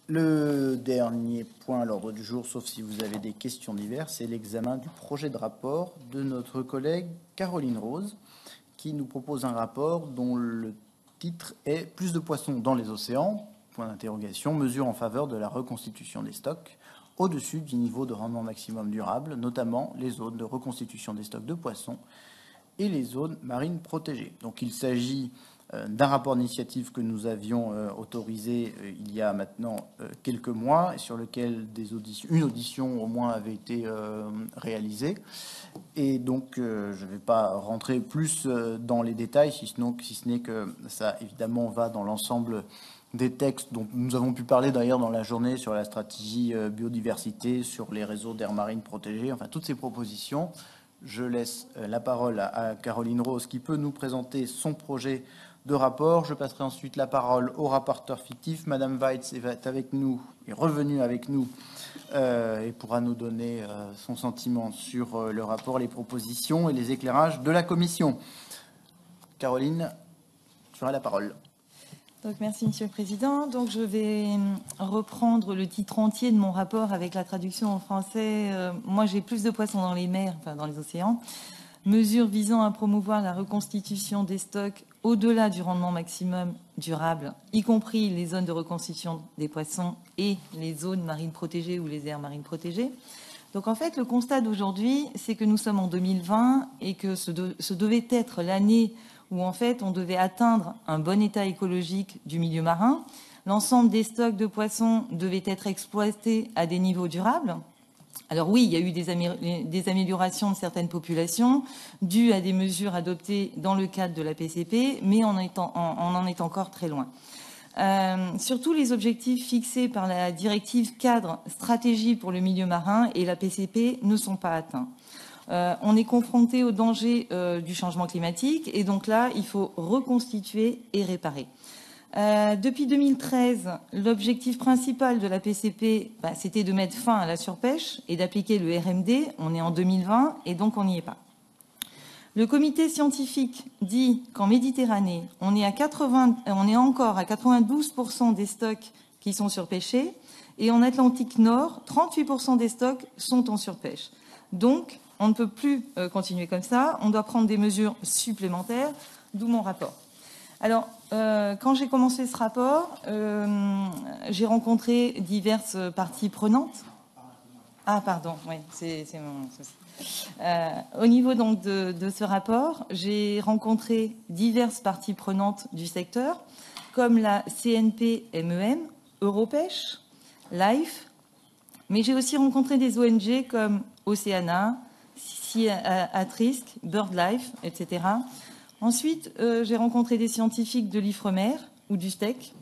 Le dernier point à l'ordre du jour, sauf si vous avez des questions diverses, c'est l'examen du projet de rapport de notre collègue Caroline Rose, qui nous propose un rapport dont le titre est « Plus de poissons dans les océans », point d'interrogation, mesures en faveur de la reconstitution des stocks au-dessus du niveau de rendement maximum durable, notamment les zones de reconstitution des stocks de poissons et les zones marines protégées. Donc il s'agit d'un rapport d'initiative que nous avions autorisé il y a maintenant quelques mois, et sur lequel une audition au moins avait été réalisée. Et donc je ne vais pas rentrer plus dans les détails, si ce n'est que ça évidemment va dans l'ensemble des textes dont nous avons pu parler d'ailleurs dans la journée sur la stratégie biodiversité, sur les réseaux d'air marine protégés, enfin toutes ces propositions. Je laisse la parole à Caroline Rose qui peut nous présenter son projet de rapport. Je passerai ensuite la parole au rapporteur fictif. Madame Weitz est avec nous, est revenue avec nous et pourra nous donner son sentiment sur le rapport, les propositions et les éclairages de la Commission. Caroline, tu as la parole. Donc, merci, Monsieur le Président. Donc, je vais reprendre le titre entier de mon rapport avec la traduction en français. Moi, j'ai plus de poissons dans les mers, enfin dans les océans. Mesures visant à promouvoir la reconstitution des stocks au-delà du rendement maximum durable, y compris les zones de reconstitution des poissons et les zones marines protégées ou les aires marines protégées. Donc, en fait, le constat d'aujourd'hui, c'est que nous sommes en 2020 et que ce devait être l'année où en fait on devait atteindre un bon état écologique du milieu marin. L'ensemble des stocks de poissons devait être exploité à des niveaux durables. Alors oui, il y a eu des améliorations de certaines populations dues à des mesures adoptées dans le cadre de la PCP, mais on en est encore très loin. Surtout, les objectifs fixés par la directive cadre stratégie pour le milieu marin et la PCP ne sont pas atteints. On est confronté au danger du changement climatique et donc là, il faut reconstituer et réparer. Depuis 2013, l'objectif principal de la PCP, c'était de mettre fin à la surpêche et d'appliquer le RMD. On est en 2020 et donc on n'y est pas. Le comité scientifique dit qu'en Méditerranée, on est encore à 92% des stocks qui sont surpêchés et en Atlantique Nord, 38% des stocks sont en surpêche. Donc, on ne peut plus continuer comme ça. On doit prendre des mesures supplémentaires, d'où mon rapport. Alors, quand j'ai commencé ce rapport, j'ai rencontré diverses parties prenantes. Ah, pardon, oui, c'est mon souci. Au niveau donc de ce rapport, j'ai rencontré diverses parties prenantes du secteur, comme la CNP-MEM, Europêche, LIFE, mais j'ai aussi rencontré des ONG comme Oceana, Sea at Risk, BirdLife, etc. Ensuite, j'ai rencontré des scientifiques de l'IFREMER ou du STEC,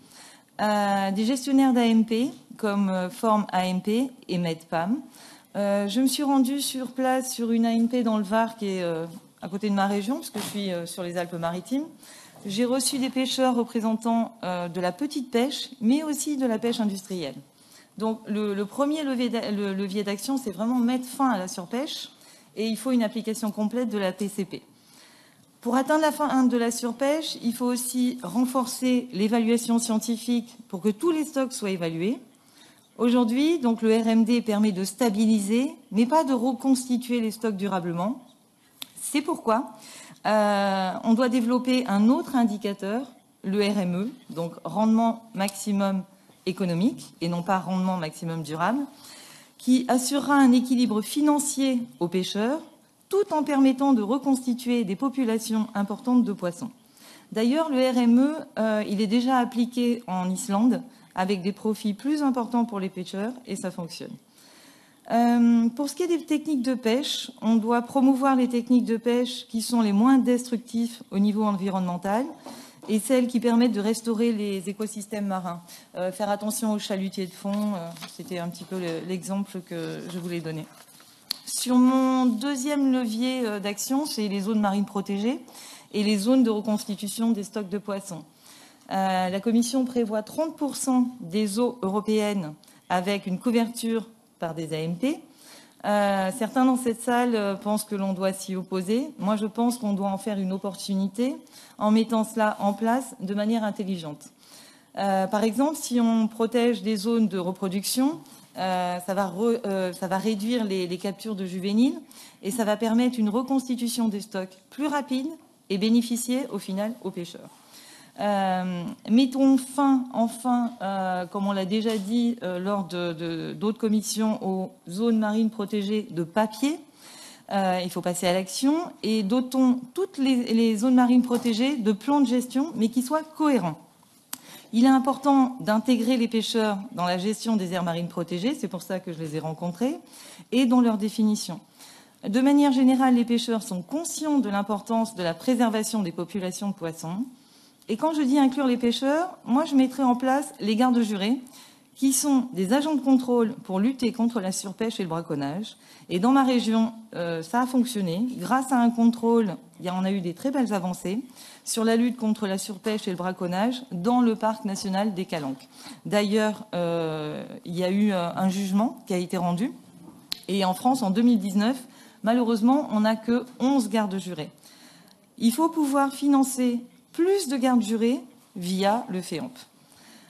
des gestionnaires d'AMP comme Form AMP et MedPAM. Je me suis rendue sur place sur une AMP dans le Var qui est à côté de ma région, parce que je suis sur les Alpes-Maritimes. J'ai reçu des pêcheurs représentant de la petite pêche, mais aussi de la pêche industrielle. Donc le premier levier d'action, c'est vraiment mettre fin à la surpêche et il faut une application complète de la PCP. Pour atteindre la fin de la surpêche, il faut aussi renforcer l'évaluation scientifique pour que tous les stocks soient évalués. Aujourd'hui, donc, le RMD permet de stabiliser, mais pas de reconstituer les stocks durablement. C'est pourquoi on doit développer un autre indicateur, le RME, donc rendement maximum économique et non pas rendement maximum durable, qui assurera un équilibre financier aux pêcheurs, tout en permettant de reconstituer des populations importantes de poissons. D'ailleurs, le RME, il est déjà appliqué en Islande avec des profits plus importants pour les pêcheurs et ça fonctionne. Pour ce qui est des techniques de pêche, on doit promouvoir les techniques de pêche qui sont les moins destructives au niveau environnemental et celles qui permettent de restaurer les écosystèmes marins. Faire attention aux chalutiers de fond, c'était un petit peu l'exemple que je voulais donner. Sur mon deuxième levier d'action, c'est les zones marines protégées et les zones de reconstitution des stocks de poissons. La Commission prévoit 30% des eaux européennes avec une couverture par des AMP. Certains dans cette salle pensent que l'on doit s'y opposer. Moi, je pense qu'on doit en faire une opportunité en mettant cela en place de manière intelligente. Par exemple, si on protège des zones de reproduction, ça va réduire les captures de juvéniles et ça va permettre une reconstitution des stocks plus rapide et bénéficier au final aux pêcheurs. Mettons fin, enfin, comme on l'a déjà dit lors d'autres commissions, aux zones marines protégées de papier. Il faut passer à l'action et dotons toutes les zones marines protégées de plans de gestion, mais qui soient cohérents. Il est important d'intégrer les pêcheurs dans la gestion des aires marines protégées, c'est pour ça que je les ai rencontrés, et dans leur définition. De manière générale, les pêcheurs sont conscients de l'importance de la préservation des populations de poissons. Et quand je dis inclure les pêcheurs, moi je mettrai en place les gardes jurés, qui sont des agents de contrôle pour lutter contre la surpêche et le braconnage. Et dans ma région, ça a fonctionné. Grâce à un contrôle, on a eu des très belles avancées sur la lutte contre la surpêche et le braconnage dans le parc national des Calanques. D'ailleurs, il y a eu un jugement qui a été rendu. Et en France, en 2019, malheureusement, on n'a que 11 gardes jurés. Il faut pouvoir financer plus de gardes jurés via le FEAMP.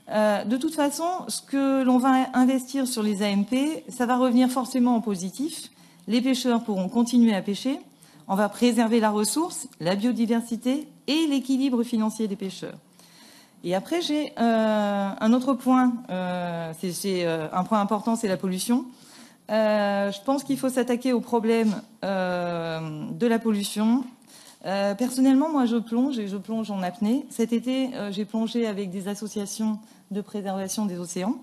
De toute façon, ce que l'on va investir sur les AMP, ça va revenir forcément en positif. Les pêcheurs pourront continuer à pêcher. On va préserver la ressource, la biodiversité et l'équilibre financier des pêcheurs. Et après, j'ai un autre point. C'est un point important, c'est la pollution. Je pense qu'il faut s'attaquer au problème de la pollution. Personnellement, moi, je plonge en apnée. Cet été, j'ai plongé avec des associations de préservation des océans.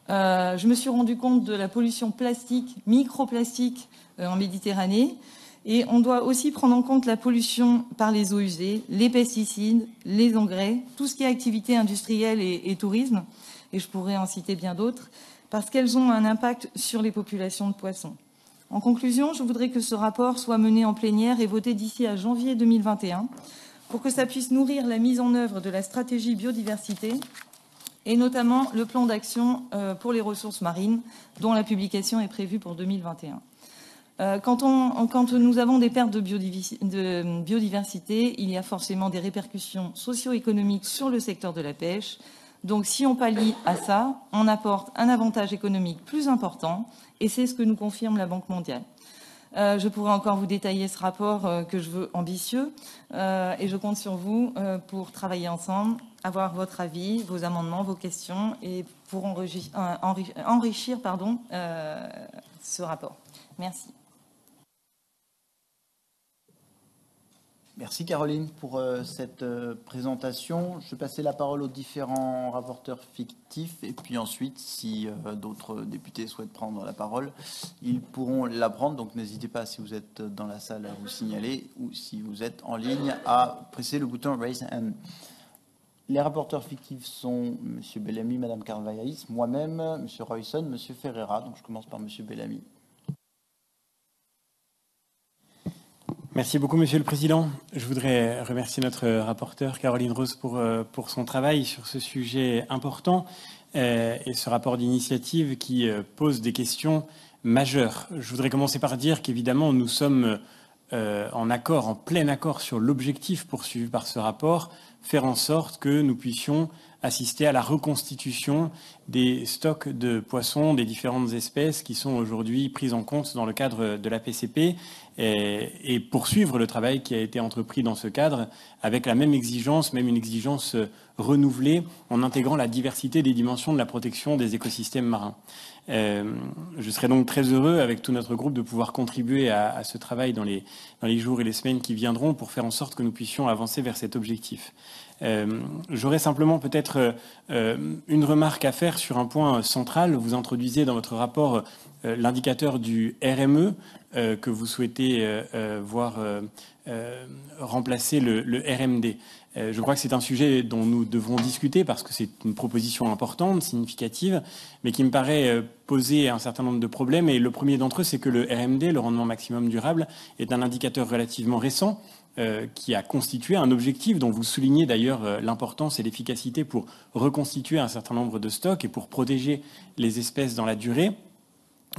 Je me suis rendu compte de la pollution plastique, microplastique en Méditerranée. Et on doit aussi prendre en compte la pollution par les eaux usées, les pesticides, les engrais, tout ce qui est activité industrielle et tourisme. Et je pourrais en citer bien d'autres, parce qu'elles ont un impact sur les populations de poissons. En conclusion, je voudrais que ce rapport soit mené en plénière et voté d'ici à janvier 2021 pour que ça puisse nourrir la mise en œuvre de la stratégie biodiversité et notamment le plan d'action pour les ressources marines dont la publication est prévue pour 2021. Quand nous avons des pertes de biodiversité, il y a forcément des répercussions socio-économiques sur le secteur de la pêche. Donc si on pallie à ça, on apporte un avantage économique plus important et c'est ce que nous confirme la Banque mondiale. Je pourrais encore vous détailler ce rapport que je veux ambitieux et je compte sur vous pour travailler ensemble, avoir votre avis, vos amendements, vos questions et pour enrichir ce rapport. Merci. Merci Caroline pour cette présentation. Je vais passer la parole aux différents rapporteurs fictifs et puis ensuite, si d'autres députés souhaitent prendre la parole, ils pourront la prendre. Donc n'hésitez pas, si vous êtes dans la salle, à vous signaler ou si vous êtes en ligne, à presser le bouton Raise Hand. Les rapporteurs fictifs sont M. Bellamy, Mme Carvalhaïs, moi-même, M. Royston, M. Ferreira. Donc je commence par M. Bellamy. Merci beaucoup, Monsieur le Président. Je voudrais remercier notre rapporteure Caroline Rose pour son travail sur ce sujet important et ce rapport d'initiative qui pose des questions majeures. Je voudrais commencer par dire qu'évidemment, nous sommes en plein accord sur l'objectif poursuivi par ce rapport, faire en sorte que nous puissions assister à la reconstitution des stocks de poissons des différentes espèces qui sont aujourd'hui prises en compte dans le cadre de la PCP et poursuivre le travail qui a été entrepris dans ce cadre avec la même exigence, même une exigence renouvelée en intégrant la diversité des dimensions de la protection des écosystèmes marins. Je serai donc très heureux avec tout notre groupe de pouvoir contribuer à ce travail dans les jours et les semaines qui viendront pour faire en sorte que nous puissions avancer vers cet objectif. J'aurais simplement peut-être une remarque à faire sur un point central. Vous introduisez dans votre rapport l'indicateur du RME que vous souhaitez voir remplacer le RMD. Je crois que c'est un sujet dont nous devons discuter parce que c'est une proposition importante, significative, mais qui me paraît poser un certain nombre de problèmes. Et le premier d'entre eux, c'est que le RMD, le rendement maximum durable, est un indicateur relativement récent qui a constitué un objectif dont vous soulignez d'ailleurs l'importance et l'efficacité pour reconstituer un certain nombre de stocks et pour protéger les espèces dans la durée.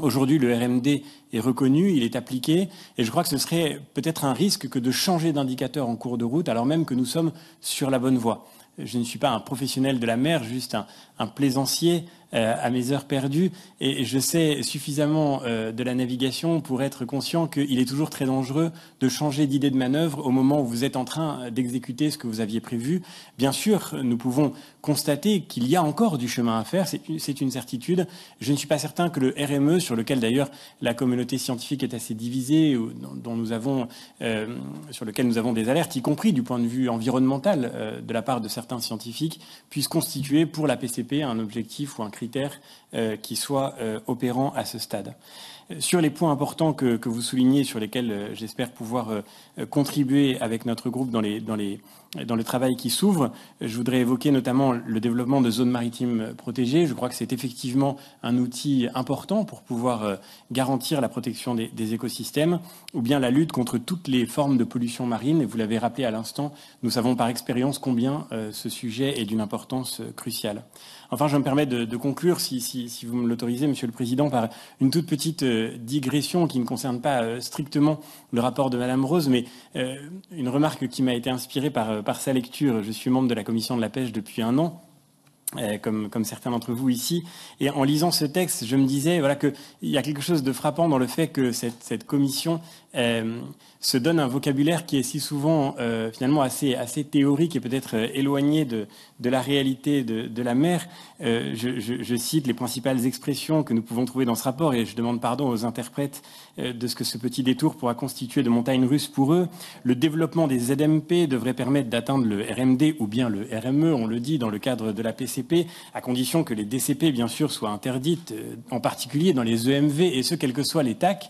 Aujourd'hui, le RMD est reconnu, il est appliqué, et je crois que ce serait peut-être un risque que de changer d'indicateur en cours de route, alors même que nous sommes sur la bonne voie. je ne suis pas un professionnel de la mer, juste un plaisancier à mes heures perdues, et je sais suffisamment de la navigation pour être conscient qu'il est toujours très dangereux de changer d'idée de manœuvre au moment où vous êtes en train d'exécuter ce que vous aviez prévu. Bien sûr, nous pouvons constater qu'il y a encore du chemin à faire, c'est une certitude. Je ne suis pas certain que le RME, sur lequel d'ailleurs la communauté scientifique est assez divisée, sur lequel nous avons des alertes, y compris du point de vue environnemental de la part de certains scientifiques, puisse constituer pour la PCP un objectif ou un critère qui soit opérant à ce stade. Sur les points importants que vous soulignez, sur lesquels j'espère pouvoir contribuer avec notre groupe dans le travail qui s'ouvre, je voudrais évoquer notamment le développement de zones maritimes protégées. Je crois que c'est effectivement un outil important pour pouvoir garantir la protection des écosystèmes, ou bien la lutte contre toutes les formes de pollution marine. Et vous l'avez rappelé à l'instant, nous savons par expérience combien ce sujet est d'une importance cruciale. Enfin, je me permets de conclure, si vous me l'autorisez, Monsieur le Président, par une toute petite digression qui ne concerne pas strictement le rapport de Madame Rose, mais une remarque qui m'a été inspirée par sa lecture. Je suis membre de la Commission de la pêche depuis 1 an. Comme certains d'entre vous ici. Et en lisant ce texte, je me disais voilà, qu'il y a quelque chose de frappant dans le fait que cette commission se donne un vocabulaire qui est si souvent finalement assez théorique et peut-être éloigné de la réalité de la mer. Je cite les principales expressions que nous pouvons trouver dans ce rapport et je demande pardon aux interprètes de ce que ce petit détour pourra constituer de montagnes russes pour eux. Le développement des ZMP devrait permettre d'atteindre le RMD ou bien le RME, on le dit, dans le cadre de la PCP, à condition que les DCP, bien sûr, soient interdites, en particulier dans les EMV, et ce, quels que soient les TAC.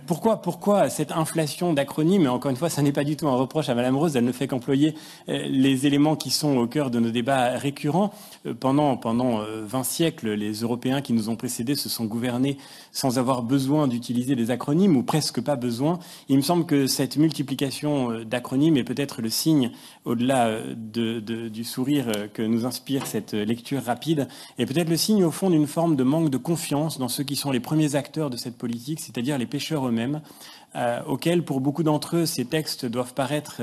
Pourquoi cette inflation d'acronymes? Et encore une fois, ça n'est pas du tout un reproche à Madame Rose, elle ne fait qu'employer les éléments qui sont au cœur de nos débats récurrents. Pendant 20 siècles, les Européens qui nous ont précédés se sont gouvernés sans avoir besoin d'utiliser des acronymes, ou presque pas besoin. Il me semble que cette multiplication d'acronymes est peut-être le signe, au-delà du sourire que nous inspire cette lecture rapide, et peut-être le signe au fond d'une forme de manque de confiance dans ceux qui sont les premiers acteurs de cette politique, c'est-à-dire les pêcheurs eux-mêmes, auxquels, pour beaucoup d'entre eux, ces textes doivent paraître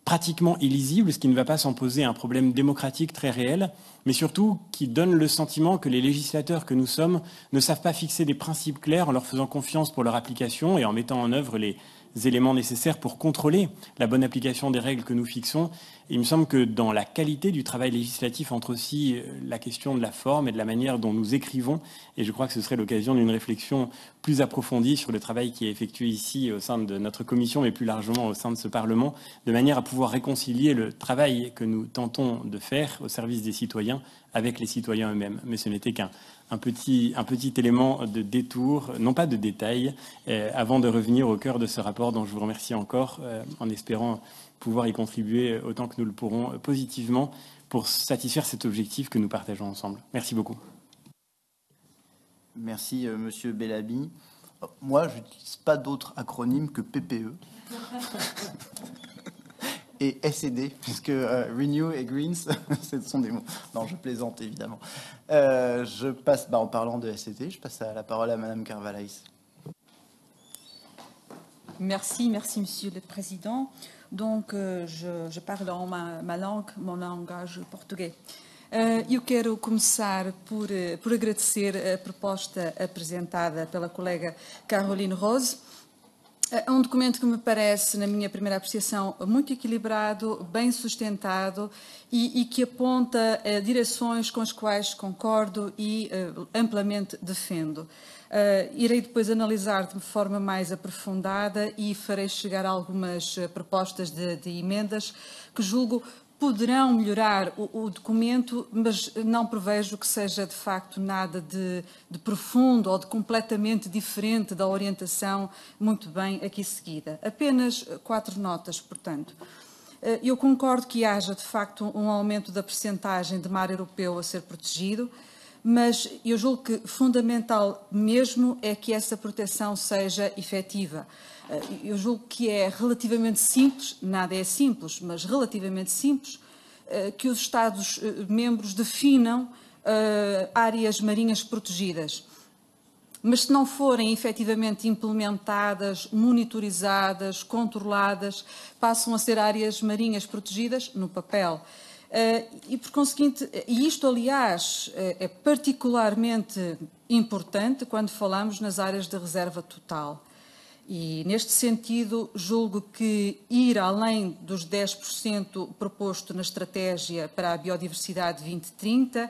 pratiquement illisibles, ce qui ne va pas sans poser un problème démocratique très réel, mais surtout qui donne le sentiment que les législateurs que nous sommes ne savent pas fixer des principes clairs en leur faisant confiance pour leur application et en mettant en œuvre les éléments nécessaires pour contrôler la bonne application des règles que nous fixons. Et il me semble que dans la qualité du travail législatif entre aussi la question de la forme et de la manière dont nous écrivons, et je crois que ce serait l'occasion d'une réflexion plus approfondie sur le travail qui est effectué ici au sein de notre commission, mais plus largement au sein de ce Parlement, de manière à pouvoir réconcilier le travail que nous tentons de faire au service des citoyens avec les citoyens eux-mêmes. Mais ce n'était qu'un petit élément de détour, non pas de détail, avant de revenir au cœur de ce rapport dont je vous remercie encore, en espérant pouvoir y contribuer autant que nous le pourrons positivement pour satisfaire cet objectif que nous partageons ensemble. Merci beaucoup. Merci, Monsieur Bellamy. Moi, je n'utilise pas d'autres acronymes que PPE et SED, puisque Renew et Greens, ce sont des mots. Non, je plaisante, évidemment. Je passe, en parlant de SED, je passe la parole à Madame Carvalhaes. Merci, Monsieur le Président. Donc, je parle en ma langue, mon langage português. Eu quero começar por agradecer a proposta apresentada pela colega Caroline Rose. É um documento que me parece, na minha primeira apreciação, muito equilibrado, bem sustentado e que aponta direções com as quais concordo e amplamente defendo. Irei depois analisar de forma mais aprofundada e farei chegar algumas propostas de emendas que julgo poderão melhorar o documento, mas não prevejo que seja de facto nada de profundo ou de completamente diferente da orientação muito bem aqui seguida. Apenas 4 notas, portanto. Eu concordo que haja de facto um aumento da percentagem de mar europeu a ser protegido, mas eu julgo que fundamental mesmo é que essa proteção seja efetiva. Eu julgo que é relativamente simples, nada é simples, mas relativamente simples, que os Estados-membros definam áreas marinhas protegidas. Mas se não forem efetivamente implementadas, monitorizadas, controladas, passam a ser áreas marinhas protegidas no papel. E, por conseguinte, isto, aliás, é particularmente importante quando falamos nas áreas de reserva total. E, neste sentido, julgo que ir além dos 10% proposto na estratégia para a biodiversidade 2030,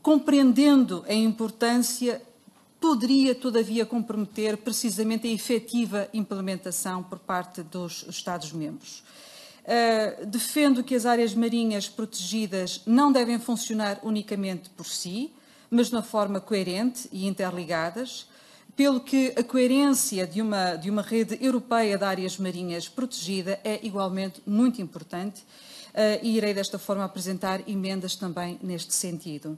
compreendendo a importância, poderia, todavia, comprometer precisamente a efetiva implementação por parte dos Estados-membros. Defendo que as áreas marinhas protegidas não devem funcionar unicamente por si, mas de uma forma coerente e interligadas, pelo que a coerência de uma rede europeia de áreas marinhas protegida é igualmente muito importante, e irei desta forma apresentar emendas também neste sentido.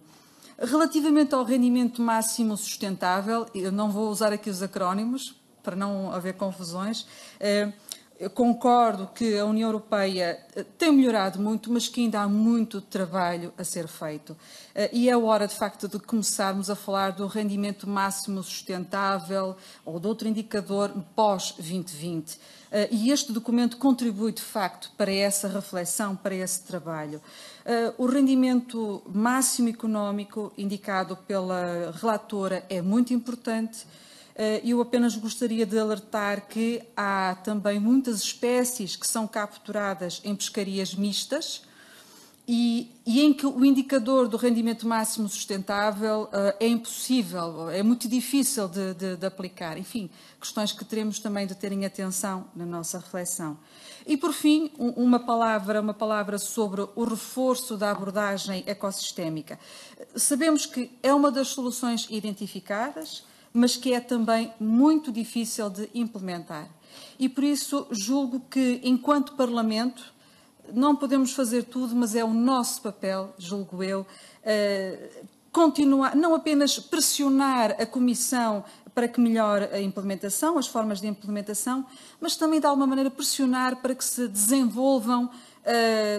Relativamente ao rendimento máximo sustentável, eu não vou usar aqui os acrónimos para não haver confusões. Eu concordo que a União Europeia tem melhorado muito, mas que ainda há muito trabalho a ser feito. E é hora, de facto, de começarmos a falar do rendimento máximo sustentável ou de outro indicador pós-2020. E este documento contribui, de facto, para essa reflexão, para esse trabalho. O rendimento máximo económico indicado pela relatora é muito importante. Eu apenas gostaria de alertar que há também muitas espécies que são capturadas em pescarias mistas e em que o indicador do rendimento máximo sustentável é impossível, é muito difícil de aplicar. Enfim, questões que teremos também de ter em atenção na nossa reflexão. E, por fim, uma palavra sobre o reforço da abordagem ecossistémica. Sabemos que é uma das soluções identificadas, mas que é também muito difícil de implementar. E por isso julgo que, enquanto Parlamento, não podemos fazer tudo, mas é o nosso papel, julgo eu, continuar, não apenas pressionar a Comissão para que melhore a implementação, as formas de implementação, mas também, de alguma maneira, pressionar para que se desenvolvam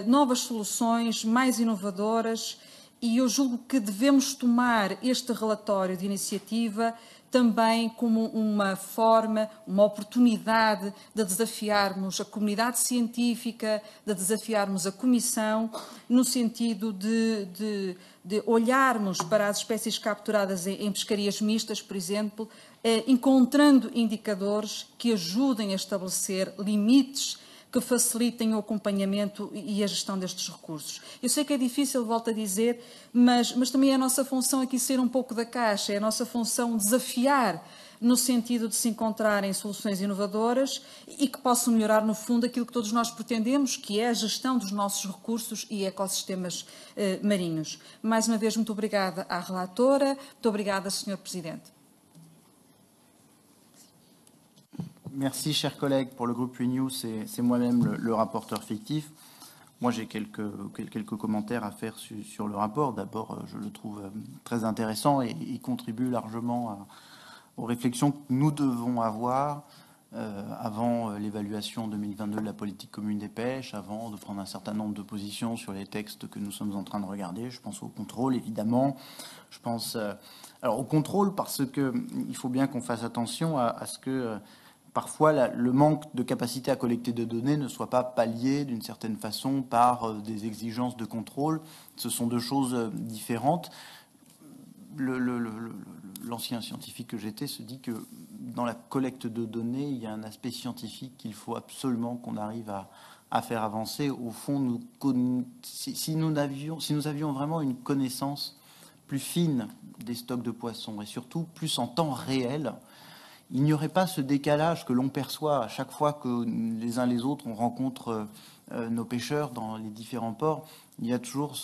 novas soluções mais inovadoras. E eu julgo que devemos tomar este relatório de iniciativa também como uma forma, uma oportunidade de desafiarmos a comunidade científica, de desafiarmos a Comissão, no sentido de olharmos para as espécies capturadas em pescarias mistas, por exemplo, encontrando indicadores que ajudem a estabelecer limites que facilitem o acompanhamento e a gestão destes recursos. Eu sei que é difícil, volto a dizer, mas também é a nossa função aqui ser um pouco da caixa, é a nossa função desafiar no sentido de se encontrarem soluções inovadoras e que possam melhorar, no fundo, aquilo que todos nós pretendemos, que é a gestão dos nossos recursos e ecossistemas marinhos. Mais uma vez, muito obrigada à relatora, muito obrigada, Sr. Presidente. Merci, chers collègues. Pour le groupe Renew, c'est moi-même le rapporteur fictif. Moi, j'ai quelques commentaires à faire sur le rapport. D'abord, je le trouve très intéressant et il contribue largement aux réflexions que nous devons avoir avant l'évaluation 2022 de la politique commune des pêches, avant de prendre un certain nombre de positions sur les textes que nous sommes en train de regarder. Je pense au contrôle, évidemment. Je pense alors au contrôle parce qu'il faut bien qu'on fasse attention à ce que parfois le manque de capacité à collecter de données ne soit pas pallié d'une certaine façon par des exigences de contrôle. Ce sont deux choses différentes. L'ancien scientifique que j'étais se dit que dans la collecte de données, il y a un aspect scientifique qu'il faut absolument qu'on arrive à faire avancer. Au fond, si nous avions vraiment une connaissance plus fine des stocks de poissons et surtout plus en temps réel, il n'y aurait pas ce décalage que l'on perçoit à chaque fois que les uns les autres on rencontre nos pêcheurs dans les différents ports. Il y a toujours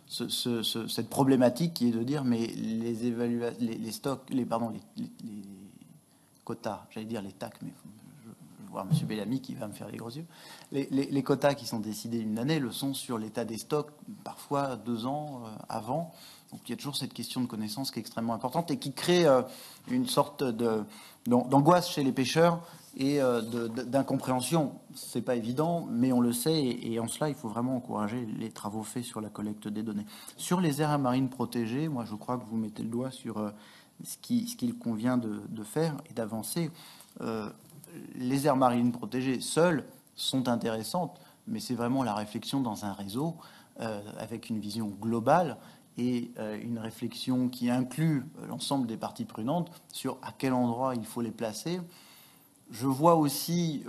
cette problématique qui est de dire mais les stocks, les quotas, j'allais dire les TAC, mais je vais voir M. Bellamy qui va me faire les gros yeux. Les quotas qui sont décidés une année le sont sur l'état des stocks, parfois 2 ans avant. Donc il y a toujours cette question de connaissance qui est extrêmement importante et qui crée une sorte d'angoisse chez les pêcheurs et d'incompréhension. C'est pas évident, mais on le sait et en cela, il faut vraiment encourager les travaux faits sur la collecte des données. Sur les aires marines protégées, moi je crois que vous mettez le doigt sur ce qu'il convient de faire et d'avancer. Les aires marines protégées seules sont intéressantes, mais c'est vraiment la réflexion dans un réseau avec une vision globale et une réflexion qui inclut l'ensemble des parties prenantes sur à quel endroit il faut les placer. Je vois aussi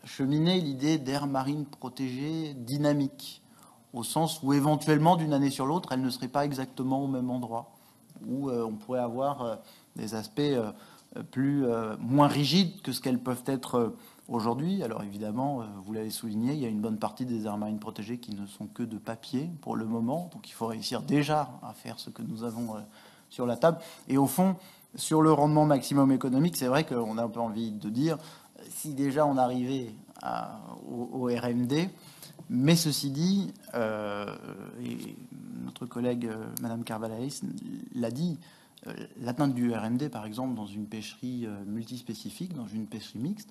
cheminer l'idée d'aires marines protégées dynamiques, au sens où éventuellement, d'une année sur l'autre, elles ne seraient pas exactement au même endroit, où on pourrait avoir des aspects moins rigides que ce qu'elles peuvent être aujourd'hui. Alors évidemment, vous l'avez souligné, il y a une bonne partie des aires marines protégées qui ne sont que de papier pour le moment, donc il faut réussir déjà à faire ce que nous avons sur la table. Et au fond, sur le rendement maximum économique, c'est vrai qu'on a un peu envie de dire, si déjà on arrivait au RMD, mais ceci dit, et notre collègue Madame Carvalhaes l'a dit, l'atteinte du RMD, par exemple, dans une pêcherie multispécifique, dans une pêcherie mixte,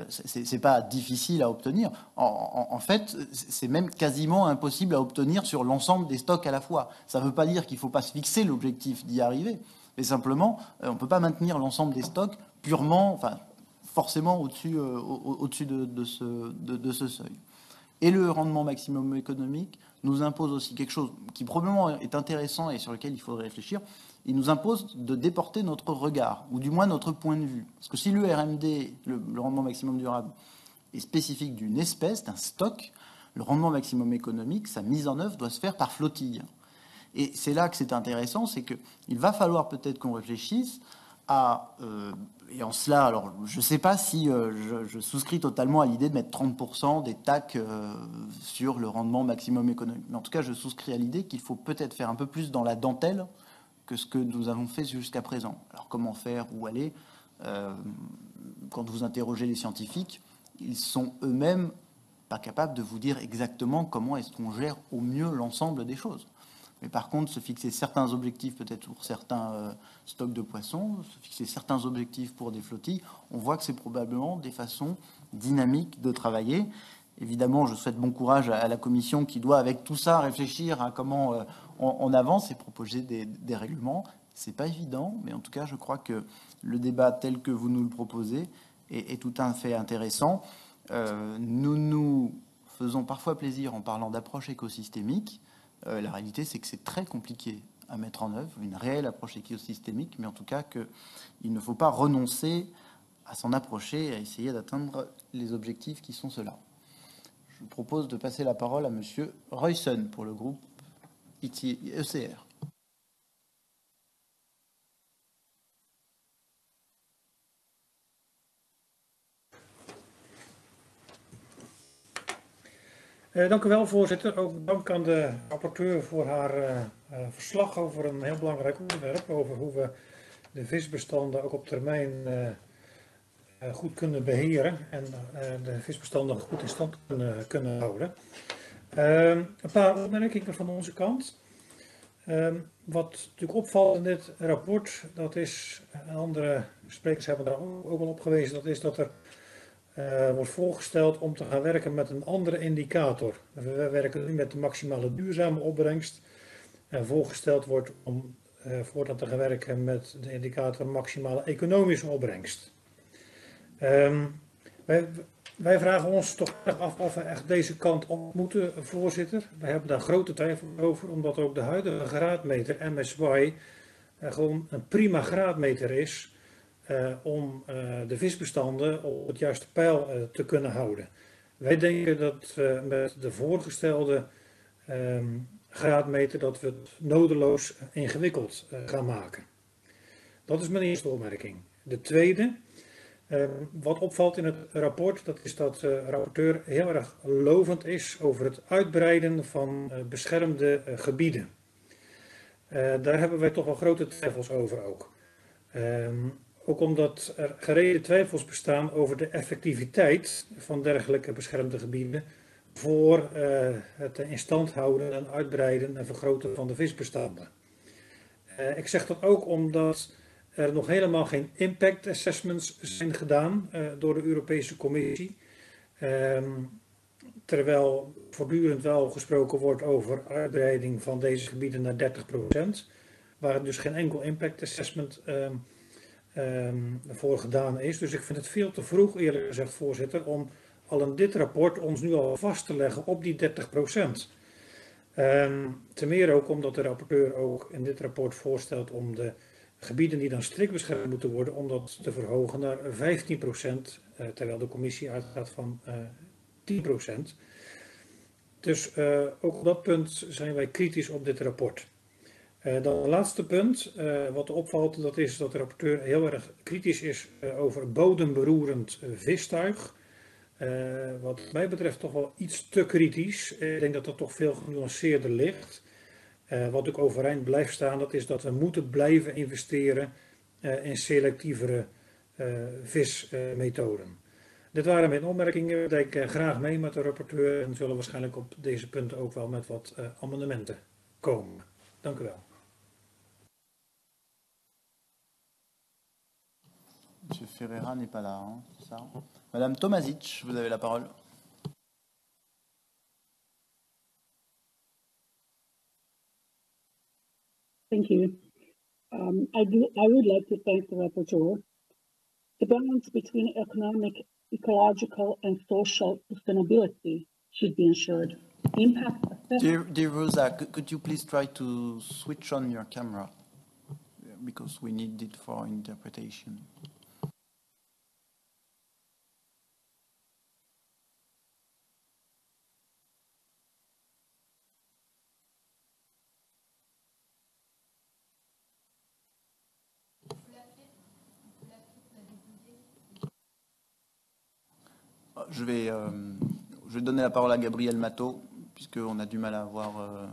c'est pas difficile à obtenir. En fait, c'est même quasiment impossible à obtenir sur l'ensemble des stocks à la fois. Ça ne veut pas dire qu'il ne faut pas se fixer l'objectif d'y arriver, mais simplement, on ne peut pas maintenir l'ensemble des stocks purement, enfin, forcément au-dessus de ce seuil. Et le rendement maximum économique nous impose aussi quelque chose qui probablement est intéressant et sur lequel il faudrait réfléchir. Il nous impose de déporter notre regard, ou du moins notre point de vue. Parce que si le RMD, le rendement maximum durable, est spécifique d'une espèce, d'un stock, le rendement maximum économique, sa mise en œuvre doit se faire par flottille. Et c'est là que c'est intéressant, c'est qu'il va falloir peut-être qu'on réfléchisse à... et en cela, alors je ne sais pas si je souscris totalement à l'idée de mettre 30% des TAC sur le rendement maximum économique. Mais en tout cas, je souscris à l'idée qu'il faut peut-être faire un peu plus dans la dentelle que ce que nous avons fait jusqu'à présent. Alors comment faire, où aller quand vous interrogez les scientifiques, ils sont eux-mêmes pas capables de vous dire exactement comment est-ce qu'on gère au mieux l'ensemble des choses. Mais par contre, se fixer certains objectifs peut-être pour certains stocks de poissons, se fixer certains objectifs pour des flottilles, on voit que c'est probablement des façons dynamiques de travailler. Évidemment, je souhaite bon courage à la Commission qui doit, avec tout ça, réfléchir à comment on avance et proposer des règlements. C'est pas évident, mais en tout cas, je crois que le débat tel que vous nous le proposez est tout à fait intéressant. Nous nous faisons parfois plaisir en parlant d'approche écosystémique. La réalité, c'est que c'est très compliqué à mettre en œuvre, une réelle approche écosystémique, mais en tout cas qu'il ne faut pas renoncer à s'en approcher et à essayer d'atteindre les objectifs qui sont ceux-là. Je vous propose de passer la parole à Monsieur Roysson pour le groupe ECR. Dank u wel, voorzitter. Ook dank aan de rapporteur voor haar verslag over een heel belangrijk onderwerp. Over hoe we de visbestanden ook op termijn goed kunnen beheren. En de visbestanden goed in stand kunnen houden. Een paar opmerkingen van onze kant. Wat natuurlijk opvalt in dit rapport, dat is, andere sprekers hebben daar ook al op gewezen, dat is dat er wordt voorgesteld om te gaan werken met een andere indicator. We werken nu met de maximale duurzame opbrengst. En voorgesteld wordt om voortaan te gaan werken met de indicator maximale economische opbrengst. Wij vragen ons toch af of we echt deze kant op moeten, voorzitter. We hebben daar grote twijfel over, omdat ook de huidige graadmeter MSY gewoon een prima graadmeter is. Om de visbestanden op het juiste peil te kunnen houden. Wij denken dat we met de voorgestelde graadmeter dat we het nodeloos ingewikkeld gaan maken. Dat is mijn eerste opmerking. De tweede, wat opvalt in het rapport, dat is dat de rapporteur heel erg lovend is over het uitbreiden van beschermde gebieden. Daar hebben wij toch wel grote twijfels over ook. Ook omdat er gereden twijfels bestaan over de effectiviteit van dergelijke beschermde gebieden voor het in stand houden en uitbreiden en vergroten van de visbestanden. Ik zeg dat ook omdat er nog helemaal geen impact assessments zijn gedaan door de Europese Commissie. Terwijl voortdurend wel gesproken wordt over uitbreiding van deze gebieden naar 30%, waar er dus geen enkel impact assessment voor gedaan is. Dus ik vind het veel te vroeg, eerlijk gezegd, voorzitter, om al in dit rapport ons nu al vast te leggen op die 30%. Ten meer ook omdat de rapporteur ook in dit rapport voorstelt om de gebieden die dan strikt beschermd moeten worden, om dat te verhogen naar 15%, terwijl de commissie uitgaat van 10%. Dus ook op dat punt zijn wij kritisch op dit rapport. Dan het laatste punt, wat opvalt, dat is dat de rapporteur heel erg kritisch is over bodemberoerend vistuig. Wat mij betreft toch wel iets te kritisch. Ik denk dat dat toch veel genuanceerder ligt. Wat ook overeind blijft staan, dat is dat we moeten blijven investeren in selectievere vismethoden. Dit waren mijn opmerkingen. Ik denk graag mee met de rapporteur en zullen waarschijnlijk op deze punten ook wel met wat amendementen komen. Dank u wel. Monsieur Ferreira n'est pas là, hein, c'est ça? Madame Tomasic, vous avez la parole. Thank you. I would like to thank the rapporteur. The balance between economic, ecological, and social sustainability should be ensured. Impact Dear Rosa, could you please try to switch on your camera? Because we need it for interpretation. Je vais donner la parole à Gabriel Mato, puisqu'on a du mal à voir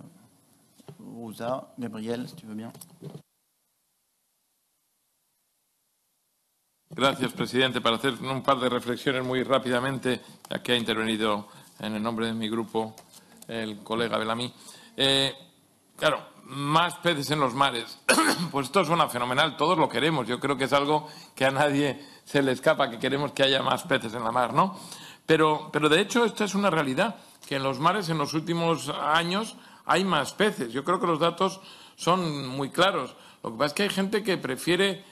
Rosa. Gabriel, si tu veux bien. Gracias, presidente. Para hacer un par de reflexiones muy rápidamente, ya que ha intervenido en el nombre de mi grupo el colega Bellamy. Claro, más peces en los mares. Pues esto suena fenomenal, todos lo queremos. Yo creo que es algo que a nadie se le escapa, que queremos que haya más peces en la mar, ¿no? Pero de hecho esta es una realidad, que en los mares en los últimos años hay más peces. Yo creo que los datos son muy claros. Lo que pasa es que hay gente que prefiere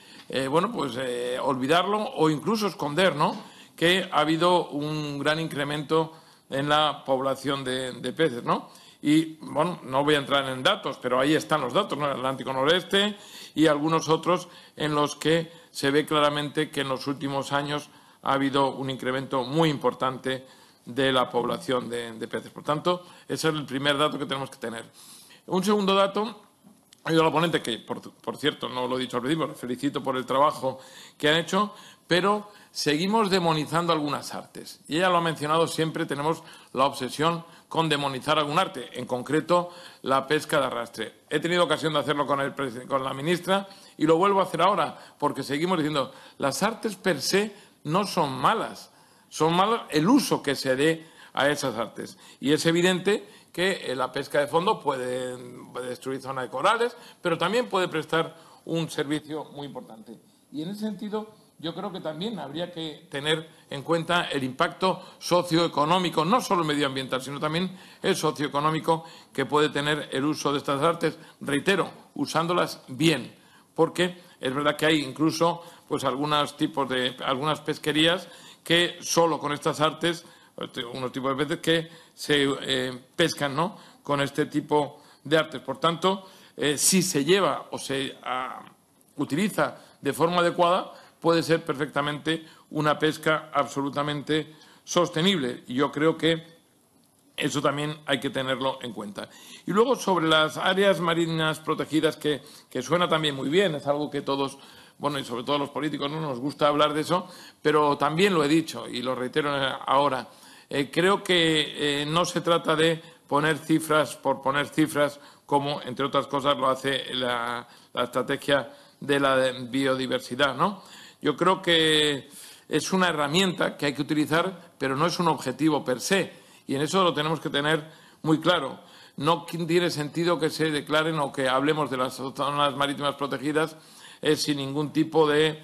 olvidarlo o incluso esconder, ¿no?, que ha habido un gran incremento en la población de peces, ¿no? Y, bueno, no voy a entrar en datos, pero ahí están los datos, ¿no?, el Atlántico Noreste y algunos otros en los que se ve claramente que en los últimos años ha habido un incremento muy importante de la población de peces. Por tanto, ese es el primer dato que tenemos que tener. Un segundo dato, ha ido la ponente, que por cierto, no lo he dicho al principio, felicito por el trabajo que han hecho, pero seguimos demonizando algunas artes. Y ella lo ha mencionado siempre, tenemos la obsesión con demonizar algún arte, en concreto la pesca de arrastre. He tenido ocasión de hacerlo con la ministra y lo vuelvo a hacer ahora, porque seguimos diciendo las artes per se no son malas, son malas el uso que se dé a esas artes. Y es evidente que la pesca de fondo puede destruir zonas de corales, pero también puede prestar un servicio muy importante. Y en ese sentido, yo creo que también habría que tener en cuenta el impacto socioeconómico, no solo medioambiental, sino también el socioeconómico que puede tener el uso de estas artes, reitero, usándolas bien, porque es verdad que hay incluso algunas pesquerías que solo con estas artes, unos tipos de peces que se pescan, ¿no?, con este tipo de artes. Por tanto, si se lleva o se utiliza de forma adecuada, puede ser perfectamente una pesca absolutamente sostenible. Y yo creo que eso también hay que tenerlo en cuenta. Y luego, sobre las áreas marinas protegidas, que suena también muy bien, es algo que todos, bueno, y sobre todo los políticos, no nos gusta hablar de eso, pero también lo he dicho y lo reitero ahora. Creo que no se trata de poner cifras por poner cifras, como, entre otras cosas, lo hace la estrategia de la biodiversidad, ¿no? Yo creo que es una herramienta que hay que utilizar, pero no es un objetivo per se. Y en eso lo tenemos que tener muy claro. No tiene sentido que se declaren o que hablemos de las zonas marítimas protegidas sin ningún tipo de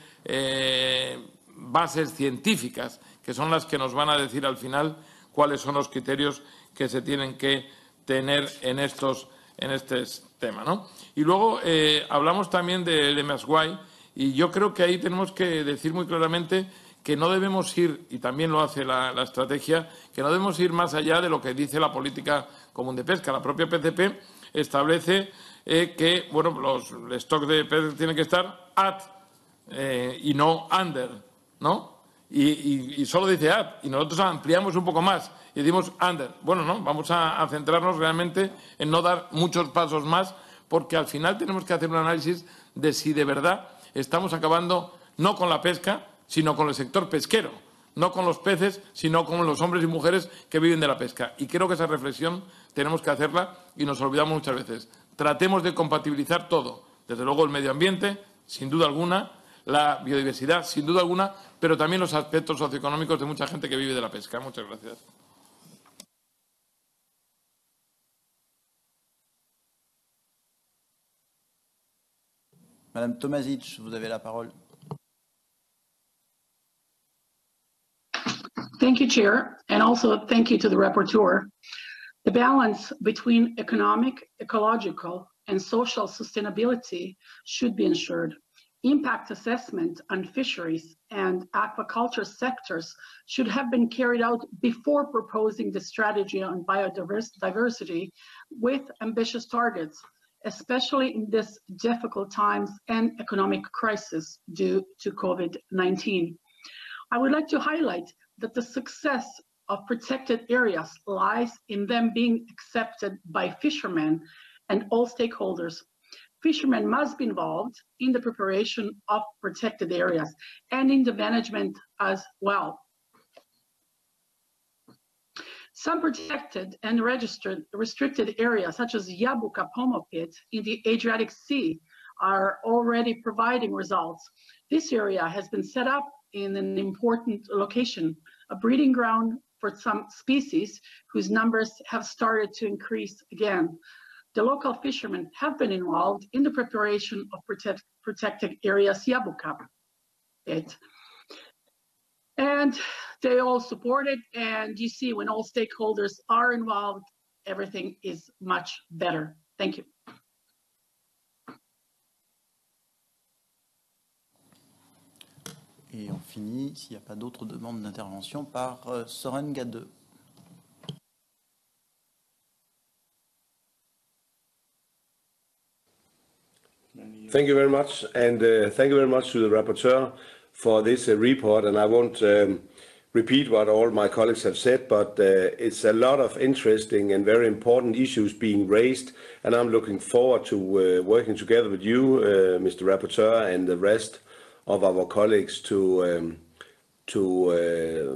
bases científicas, que son las que nos van a decir al final cuáles son los criterios que se tienen que tener en este tema, ¿no? Y luego hablamos también del MSY, y yo creo que ahí tenemos que decir muy claramente que no debemos ir, y también lo hace la estrategia, que no debemos ir más allá de lo que dice la política común de pesca. La propia PCP establece que bueno, el stock de peces tiene que estar at y no under, ¿no? Y solo dice at, y nosotros ampliamos un poco más y decimos under. Bueno, no, vamos a centrarnos realmente en no dar muchos pasos más, porque al final tenemos que hacer un análisis de si de verdad estamos acabando no con la pesca, sino con el sector pesquero, no con los peces, sino con los hombres y mujeres que viven de la pesca. Y creo que esa reflexión tenemos que hacerla y nos olvidamos muchas veces. Tratemos de compatibilizar todo, desde luego el medio ambiente, sin duda alguna, la biodiversidad, sin duda alguna, pero también los aspectos socioeconómicos de mucha gente que vive de la pesca. Muchas gracias. Madame Tomasic, vous avez la parole. Thank you, Chair, and also thank you to the rapporteur. The balance between economic, ecological, and social sustainability should be ensured. Impact assessment on fisheries and aquaculture sectors should have been carried out before proposing the strategy on biodiversity with ambitious targets, especially in this difficult times and economic crisis due to COVID-19. I would like to highlight that the success of protected areas lies in them being accepted by fishermen and all stakeholders. Fishermen must be involved in the preparation of protected areas and in the management as well. Some protected and restricted areas, such as Jabuka Pomo Pit in the Adriatic Sea, are already providing results. This area has been set up in an important location, a breeding ground for some species whose numbers have started to increase again. The local fishermen have been involved in the preparation of protected areas Jabuka Pit. And they all support it, and you see when all stakeholders are involved, everything is much better. Thank you. Et on finit, s'il n'y a pas d'autres demandes d'intervention, par Søren Gade. Thank you very much, and thank you very much to the rapporteur for this report. And I won't repeat what all my colleagues have said, but it's a lot of interesting and very important issues being raised, and I'm looking forward to working together with you, Mr. Rapporteur, and the rest of our colleagues to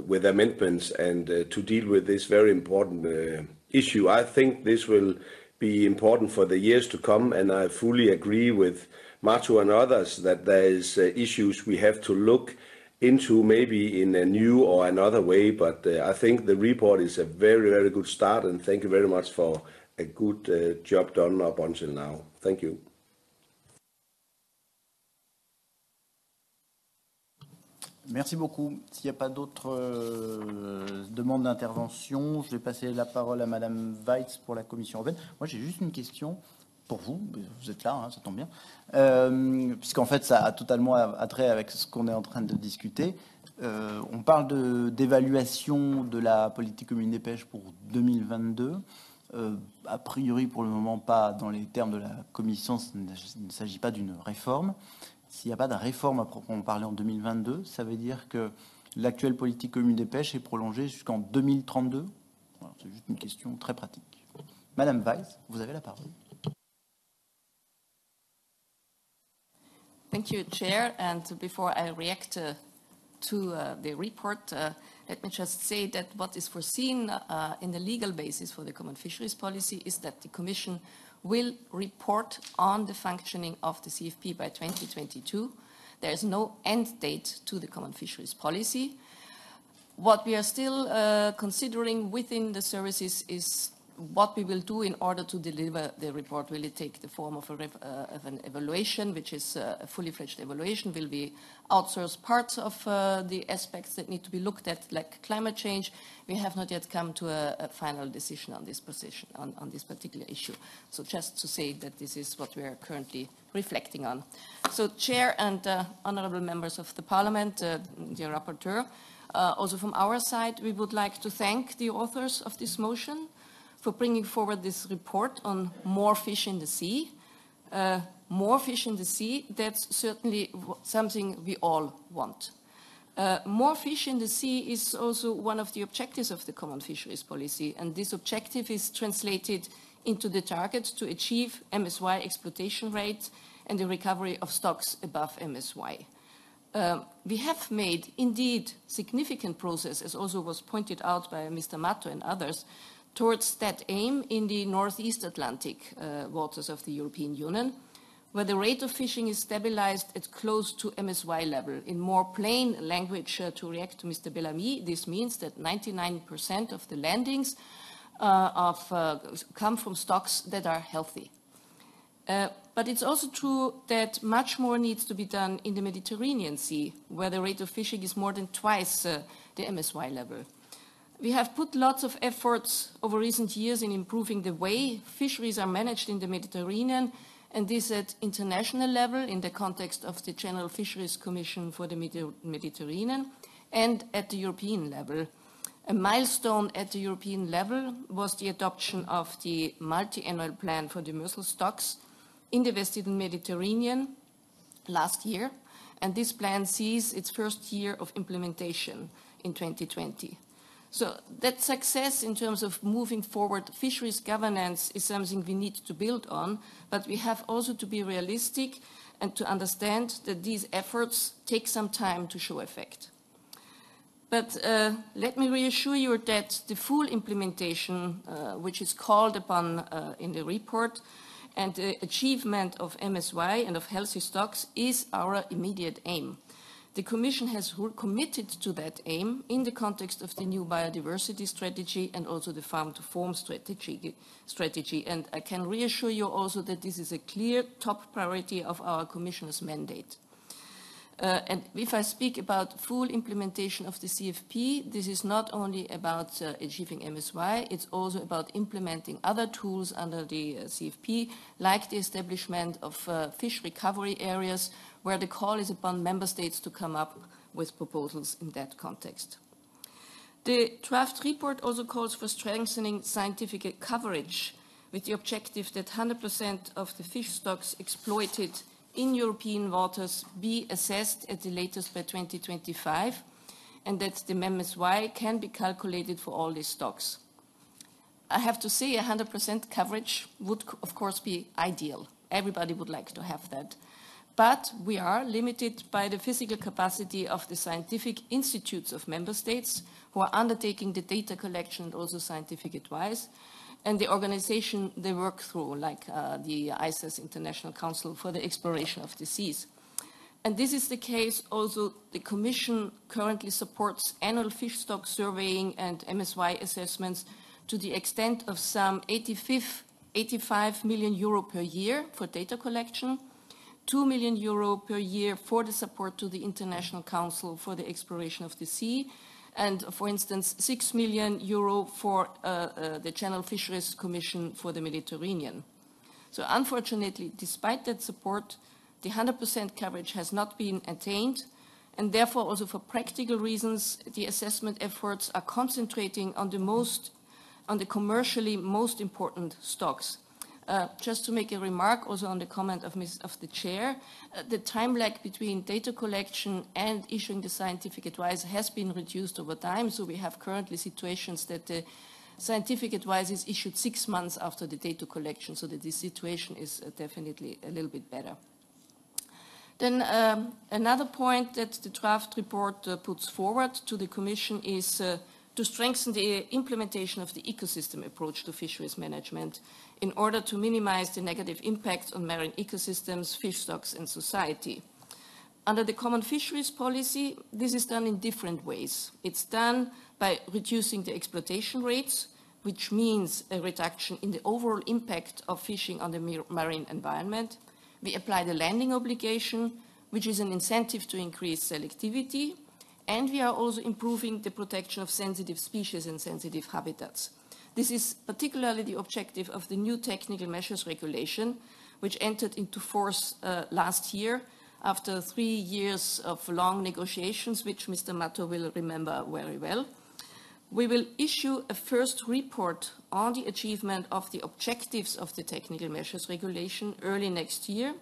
with amendments and to deal with this very important issue. I think this will be important for the years to come, and I fully agree with Matu and others that there is issues we have to look into, maybe in a new or another way, but I think the report is a very, very good start, and thank you very much for a good job done up until now. Thank you. Merci beaucoup. S'il n'y a pas d'autres demandes d'intervention, je vais passer la parole à Madame Weitz pour la Commission européenne. Moi, j'ai juste une question pour vous. Vous êtes là, hein, ça tombe bien. Puisqu'en fait, ça a totalement attrait avec ce qu'on est en train de discuter. On parle d'évaluation de la politique commune des pêches pour 2022. A priori, pour le moment, pas dans les termes de la Commission, il ne s'agit pas d'une réforme. S'il n'y a pas de réforme à proprement parler en 2022, ça veut dire que l'actuelle politique commune des pêches est prolongée jusqu'en 2032 ? Voilà, c'est juste une question très pratique. Madame Weiss, vous avez la parole. Thank you, Chair. And before I react to the report, let me just say that what is foreseen in the legal basis for the common fisheries policy is that the Commission will report on the functioning of the CFP by 2022. There is no end date to the common fisheries policy. What we are still considering within the services is what we will do in order to deliver the report. Will it take the form of an evaluation, which is a fully fledged evaluation? Will we outsource parts of the aspects that need to be looked at, like climate change? We have not yet come to a final decision on this position, on this particular issue. So just to say that this is what we are currently reflecting on. So Chair and honourable members of the Parliament, dear Rapporteur, also from our side, we would like to thank the authors of this motion for bringing forward this report on more fish in the sea. More fish in the sea, that's certainly something we all want. More fish in the sea is also one of the objectives of the Common Fisheries Policy, and this objective is translated into the target to achieve MSY exploitation rates and the recovery of stocks above MSY. We have made, indeed, significant progress, as also was pointed out by Mr. Mato and others, towards that aim in the Northeast Atlantic waters of the European Union, where the rate of fishing is stabilized at close to MSY level. In more plain language, to react to Mr. Bellamy, this means that 99% of the landings come from stocks that are healthy. But it's also true that much more needs to be done in the Mediterranean Sea, where the rate of fishing is more than twice the MSY level. We have put lots of efforts over recent years in improving the way fisheries are managed in the Mediterranean, and this at international level in the context of the General Fisheries Commission for the Mediterranean and at the European level. A milestone at the European level was the adoption of the multi-annual plan for demersal stocks in the Western Mediterranean last year, and this plan sees its first year of implementation in 2020. So that success in terms of moving forward fisheries governance is something we need to build on, but we have also to be realistic and to understand that these efforts take some time to show effect. But let me reassure you that the full implementation, which is called upon in the report, and the achievement of MSY and of healthy stocks is our immediate aim. The Commission has committed to that aim in the context of the new biodiversity strategy and also the farm-to-fork strategy. And I can reassure you also that this is a clear top priority of our Commissioner's mandate. And if I speak about full implementation of the CFP, this is not only about achieving MSY, it's also about implementing other tools under the CFP, like the establishment of fish recovery areas, where the call is upon member states to come up with proposals in that context. The draft report also calls for strengthening scientific coverage with the objective that 100% of the fish stocks exploited in European waters be assessed at the latest by 2025, and that the MSY can be calculated for all these stocks. I have to say 100% coverage would, of course, be ideal. Everybody would like to have that. But we are limited by the physical capacity of the scientific institutes of member states who are undertaking the data collection and also scientific advice, and the organization they work through, like the ICES International Council for the Exploration of the Seas. And this is the case also. The Commission currently supports annual fish stock surveying and MSY assessments to the extent of some 85 million euro per year for data collection, 2 million euro per year for the support to the International Council for the Exploration of the Sea, and, for instance, 6 million euro for the General Fisheries Commission for the Mediterranean. So, unfortunately, despite that support, the 100% coverage has not been attained, and therefore, also for practical reasons, the assessment efforts are concentrating on the commercially most important stocks. Just to make a remark also on the comment of the Chair, the time lag between data collection and issuing the scientific advice has been reduced over time, so we have currently situations that the scientific advice is issued 6 months after the data collection, so that this situation is definitely a little bit better. Then another point that the draft report puts forward to the Commission is to strengthen the implementation of the ecosystem approach to fisheries management in order to minimize the negative impact on marine ecosystems, fish stocks, and society. Under the Common Fisheries Policy, this is done in different ways. It's done by reducing the exploitation rates, which means a reduction in the overall impact of fishing on the marine environment. We apply the landing obligation, which is an incentive to increase selectivity, and we are also improving the protection of sensitive species and sensitive habitats. This is particularly the objective of the new technical measures regulation, which entered into force last year after 3 years of long negotiations, which Mr. Mato will remember very well. We will issue a first report on the achievement of the objectives of the technical measures regulation early next year.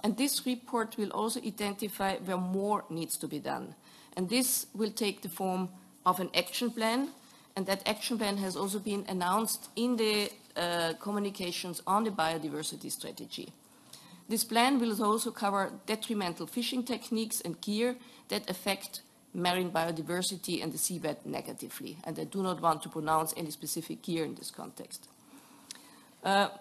And this report will also identify where more needs to be done. And this will take the form of an action plan. And that action plan has also been announced in the communications on the biodiversity strategy. This plan will also cover detrimental fishing techniques and gear that affect marine biodiversity and the seabed negatively. And I do not want to pronounce any specific gear in this context.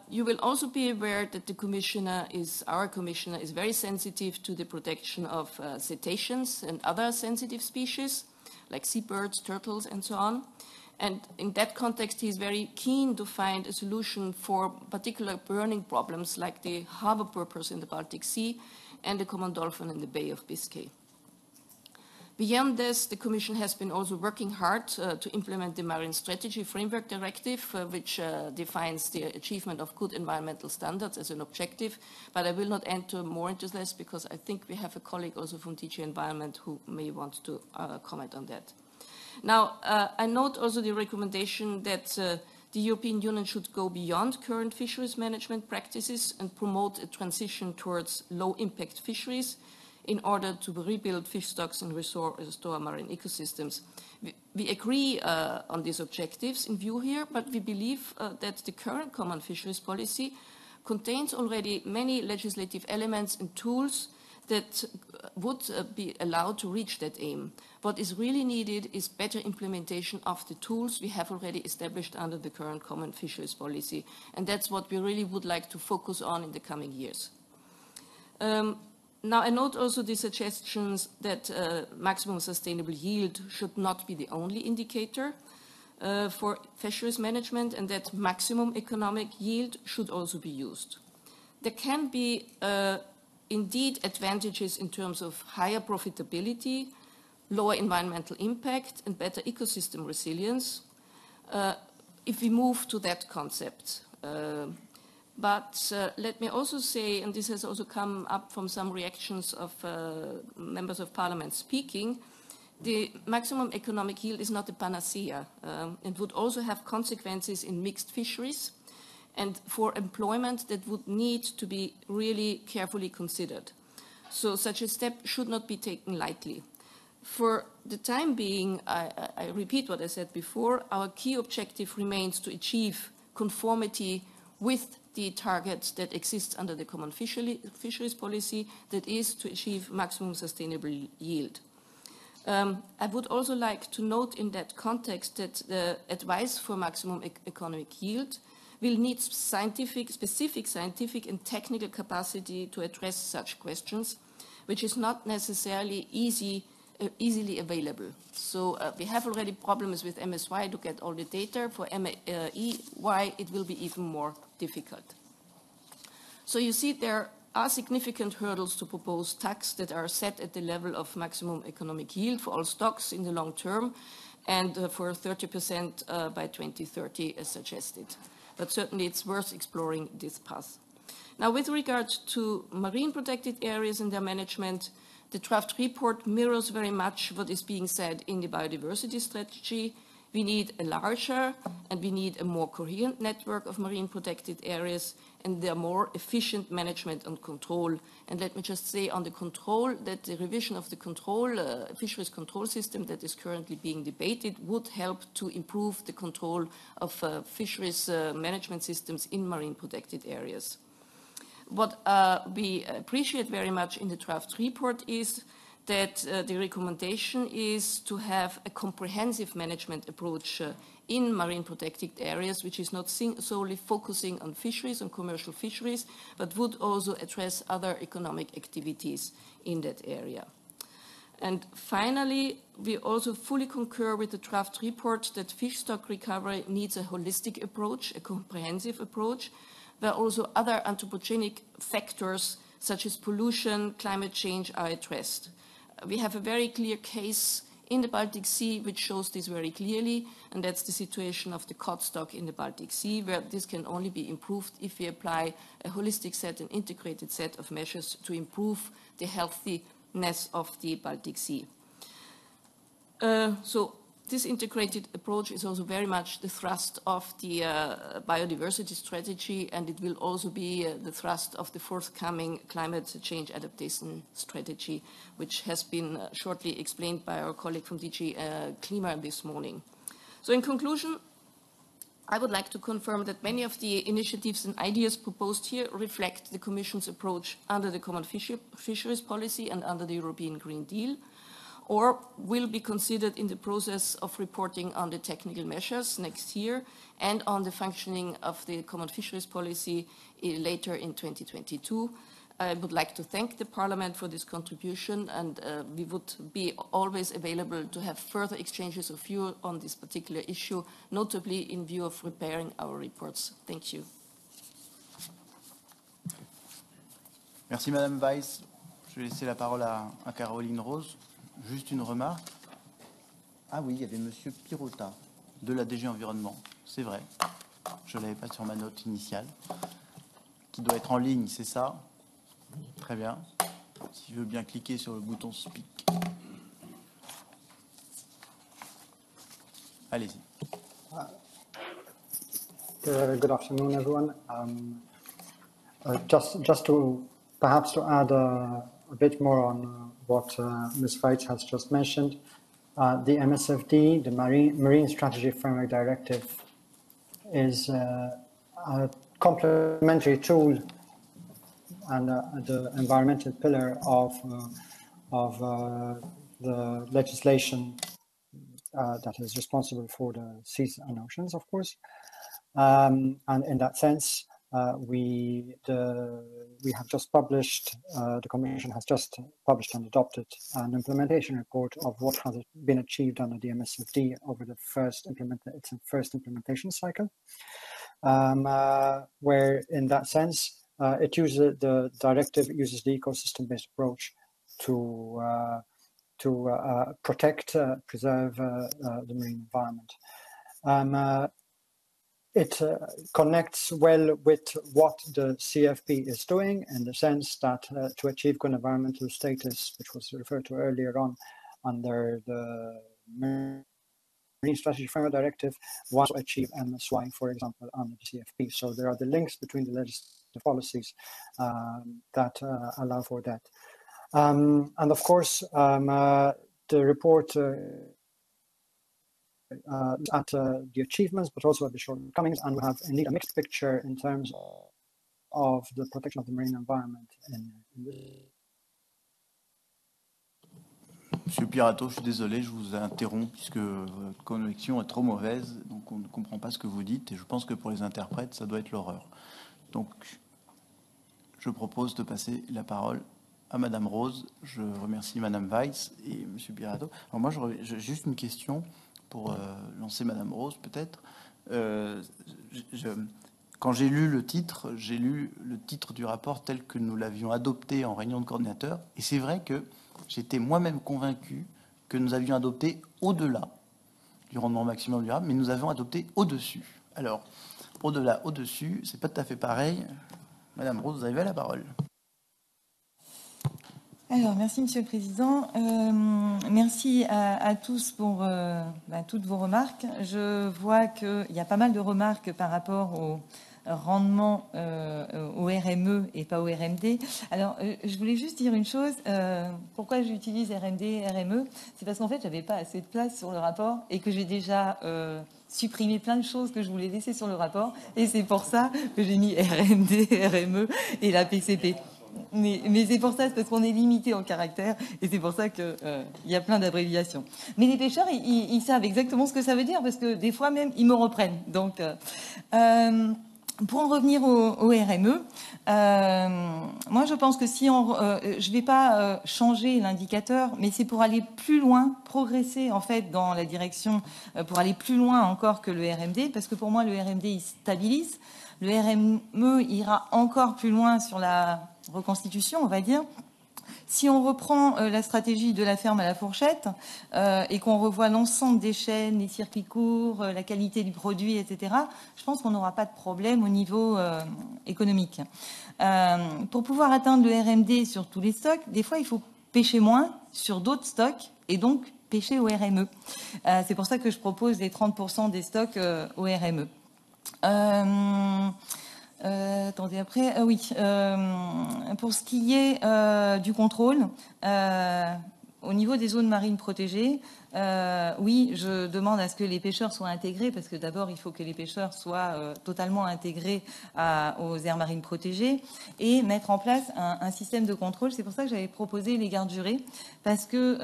You will also be aware that our commissioner is very sensitive to the protection of cetaceans and other sensitive species, like seabirds, turtles, and so on. And in that context, he is very keen to find a solution for particular burning problems like the harbor purpose in the Baltic Sea and the common dolphin in the Bay of Biscay. Beyond this, the Commission has been also working hard to implement the Marine Strategy Framework Directive, which defines the achievement of good environmental standards as an objective. But I will not enter more into this because I think we have a colleague also from DG Environment who may want to comment on that. Now, I note also the recommendation that the European Union should go beyond current fisheries management practices and promote a transition towards low-impact fisheries in order to rebuild fish stocks and restore marine ecosystems. We agree on these objectives in view here, but we believe that the current common fisheries policy contains already many legislative elements and tools that would be allowed to reach that aim. What is really needed is better implementation of the tools we have already established under the current common fisheries policy, and that's what we really would like to focus on in the coming years. Now, I note also the suggestions that maximum sustainable yield should not be the only indicator for fisheries management, and that maximum economic yield should also be used. There can be indeed advantages in terms of higher profitability, lower environmental impact, and better ecosystem resilience if we move to that concept. But let me also say, and this has also come up from some reactions of members of parliament speaking, the maximum economic yield is not a panacea. It would also have consequences in mixed fisheries and for employment that would need to be really carefully considered. So such a step should not be taken lightly. For the time being, I repeat what I said before, our key objective remains to achieve conformity with the targets that exist under the common fisheries policy, that is to achieve maximum sustainable yield. I would also like to note in that context that the advice for maximum economic yield will need specific scientific and technical capacity to address such questions, which is not necessarily easily available. So we have already problems with MSY to get all the data. For MEY, it will be even more difficult. So you see there are significant hurdles to propose tax that are set at the level of maximum economic yield for all stocks in the long term and for 30% by 2030 as suggested. But certainly it's worth exploring this path. Now, with regard to marine protected areas and their management, the draft report mirrors very much what is being said in the biodiversity strategy. We need a larger and we need a more coherent network of marine protected areas and their more efficient management and control. And let me just say on the control that the revision of the fisheries control system that is currently being debated would help to improve the control of fisheries management systems in marine protected areas. What we appreciate very much in the draft report is that the recommendation is to have a comprehensive management approach in marine protected areas, which is not solely focusing on fisheries, on commercial fisheries, but would also address other economic activities in that area. And finally, we also fully concur with the draft report that fish stock recovery needs a holistic approach, a comprehensive approach, where also other anthropogenic factors such as pollution, climate change are addressed. We have a very clear case in the Baltic Sea which shows this very clearly, and that's the situation of the cod stock in the Baltic Sea, where this can only be improved if we apply a holistic set, an integrated set of measures to improve the healthiness of the Baltic Sea. So this integrated approach is also very much the thrust of the biodiversity strategy, and it will also be the thrust of the forthcoming climate change adaptation strategy, which has been shortly explained by our colleague from DG Klima this morning. So in conclusion, I would like to confirm that many of the initiatives and ideas proposed here reflect the Commission's approach under the Common Fisheries Policy and under the European Green Deal, or will be considered in the process of reporting on the technical measures next year and on the functioning of the Common Fisheries Policy later in 2022. I would like to thank the Parliament for this contribution, and we would be always available to have further exchanges of view on this particular issue, notably in view of preparing our reports. Thank you. Merci Madame Weiss. Je vais laisser la parole à Caroline Rose. Juste une remarque. Ah oui, il y avait Monsieur Pirota de la DG Environnement. C'est vrai. Je ne l'avais pas sur ma note initiale. Qui doit être en ligne, c'est ça? Très bien. S'il veut bien cliquer sur le bouton Speak. Allez-y. Good afternoon, everyone. Just to perhaps to add a bit more on what Ms. Weitz has just mentioned, the MSFD, the Marine Strategy Framework Directive, is a complementary tool and the environmental pillar of the legislation that is responsible for the seas and oceans, of course. And in that sense, we have just published, the Commission has just published and adopted an implementation report of what has been achieved under the MSFD over the first implementation cycle, where in that sense, the directive uses the ecosystem-based approach to protect, preserve the marine environment. It connects well with what the CFP is doing in the sense that to achieve good environmental status, which was referred to earlier on under the Marine Strategy Framework Directive, was to achieve MSY, for example, under the CFP. So there are the links between the legislative policies that allow for that. And of course, the report at the achievements, but also at the shortcomings, and we have indeed a mixed picture in terms of the protection of the marine environment. Monsieur Pirato, je suis désolé, je vous interromps puisque votre connexion est trop mauvaise, donc on ne comprend pas ce que vous dites, et je pense que pour les interprètes, ça doit être l'horreur. Donc, je propose de passer la parole à Madame Rose. Je remercie Madame Weiss et Monsieur Pirato. Alors moi, j'ai juste une question pour lancer Madame Rose, peut-être. Quand j'ai lu le titre du rapport tel que nous l'avions adopté en réunion de coordinateurs, et c'est vrai que j'étais moi-même convaincu que nous avions adopté au-delà du rendement maximum durable, mais nous avons adopté au-dessus. Alors, au-delà, au-dessus, c'est pas tout à fait pareil. Madame Rose, vous avez la parole. Alors, merci Monsieur le Président. Merci à tous pour toutes vos remarques. Je vois qu'il y a pas mal de remarques par rapport au rendement au RME et pas au RMD. Alors, je voulais juste dire une chose. Pourquoi j'utilise RMD, RME? C'est parce qu'en fait, j'avais pas assez de place sur le rapport et que j'ai déjà supprimé plein de choses que je voulais laisser sur le rapport. Et c'est pour ça que j'ai mis RMD, RME et la PCP. Mais c'est pour ça, c'est parce qu'on est limité en caractère et c'est pour ça qu'il y a plein d'abréviations. Mais les pêcheurs, ils savent exactement ce que ça veut dire parce que des fois même, ils me reprennent. Donc, pour en revenir au RME, moi je pense que si je ne vais pas changer l'indicateur, mais c'est pour aller plus loin, progresser en fait dans la direction, pour aller plus loin encore que le RMD, parce que pour moi le RMD il stabilise, le RME ira encore plus loin sur la reconstitution, on va dire. Si on reprend la stratégie de la ferme à la fourchette et qu'on revoit l'ensemble des chaînes, les circuits courts, la qualité du produit, etc., je pense qu'on n'aura pas de problème au niveau économique. Pour pouvoir atteindre le RMD sur tous les stocks, des fois, il faut pêcher moins sur d'autres stocks et donc pêcher au RME. C'est pour ça que je propose les 30% des stocks au RME. Attendez, après, oui. Pour ce qui est du contrôle, au niveau des zones marines protégées, oui, je demande à ce que les pêcheurs soient intégrés, parce que d'abord, il faut que les pêcheurs soient totalement intégrés aux aires marines protégées, et mettre en place un système de contrôle. C'est pour ça que j'avais proposé les gardes jurés, parce que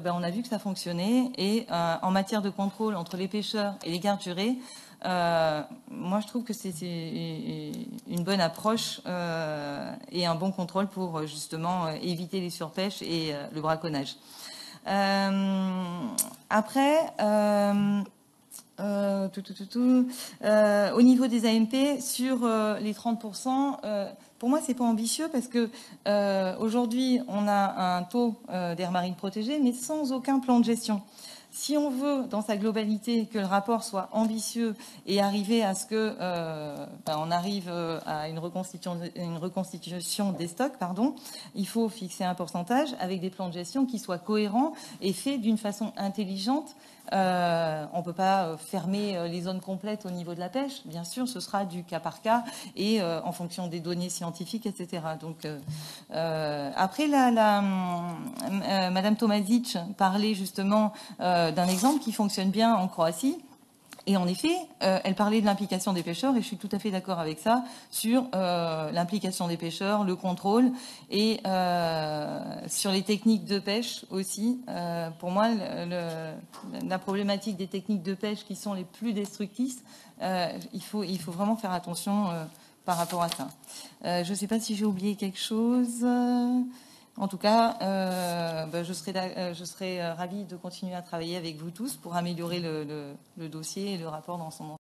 on a vu que ça fonctionnait, et en matière de contrôle entre les pêcheurs et les gardes jurés, moi, je trouve que c'est une bonne approche et un bon contrôle pour justement éviter les surpêches et le braconnage. Après, au niveau des AMP, sur les 30%, pour moi, c'est pas ambitieux parce que aujourd'hui, on a un taux d'aires marines protégées, mais sans aucun plan de gestion. Si on veut, dans sa globalité, que le rapport soit ambitieux et arriver à ce que on arrive à une reconstitution des stocks, il faut fixer un pourcentage avec des plans de gestion qui soient cohérents et faits d'une façon intelligente. On ne peut pas fermer les zones complètes au niveau de la pêche. Bien sûr, ce sera du cas par cas et en fonction des données scientifiques, etc. Donc, après, Madame Tomazic parlait justement d'un exemple qui fonctionne bien en Croatie. Et en effet, elle parlait de l'implication des pêcheurs, et je suis tout à fait d'accord avec ça, sur l'implication des pêcheurs, le contrôle, et sur les techniques de pêche aussi. Pour moi, la problématique des techniques de pêche qui sont les plus destructrices, il faut vraiment faire attention par rapport à ça. Je ne sais pas si j'ai oublié quelque chose. En tout cas, je serai ravie de continuer à travailler avec vous tous pour améliorer le dossier et le rapport dans son ensemble.